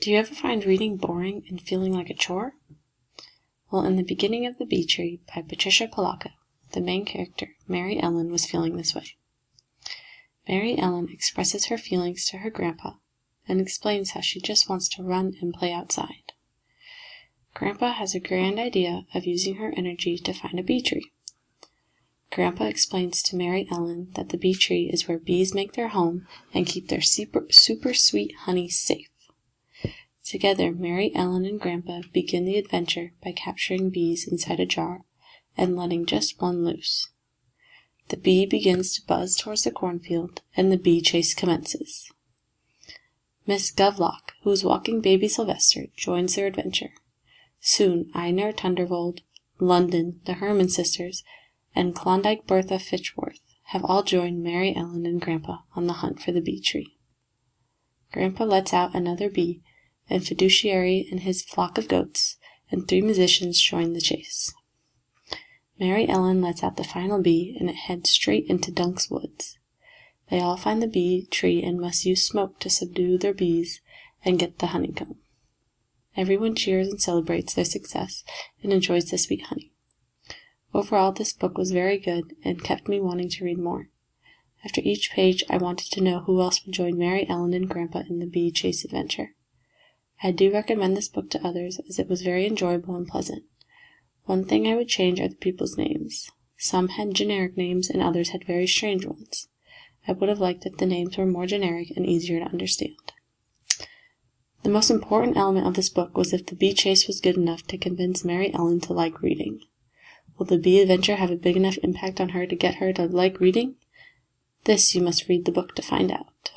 Do you ever find reading boring and feeling like a chore? Well, in The Beginning of the Bee Tree by Patricia Polacco, the main character, Mary Ellen, was feeling this way. Mary Ellen expresses her feelings to her grandpa and explains how she just wants to run and play outside. Grandpa has a grand idea of using her energy to find a bee tree. Grandpa explains to Mary Ellen that the bee tree is where bees make their home and keep their super sweet honey safe. Together, Mary Ellen and Grandpa begin the adventure by capturing bees inside a jar and letting just one loose. The bee begins to buzz towards the cornfield, and the bee chase commences. Miss Govlock, who is walking baby Sylvester, joins their adventure. Soon, Einar Tundervold, London, the Herman sisters, and Klondike Bertha Fitchworth have all joined Mary Ellen and Grandpa on the hunt for the bee tree. Grandpa lets out another bee, and Fiduciary and his flock of goats, and 3 musicians join the chase. Mary Ellen lets out the final bee, and it heads straight into Dunk's woods. They all find the bee tree and must use smoke to subdue their bees and get the honeycomb. Everyone cheers and celebrates their success and enjoys the sweet honey. Overall, this book was very good and kept me wanting to read more. After each page, I wanted to know who else would join Mary Ellen and Grandpa in the bee chase adventure. I do recommend this book to others as it was very enjoyable and pleasant. One thing I would change are the people's names. Some had generic names and others had very strange ones. I would have liked if the names were more generic and easier to understand. The most important element of this book was if the bee chase was good enough to convince Mary Ellen to like reading. Will the bee adventure have a big enough impact on her to get her to like reading? This you must read the book to find out.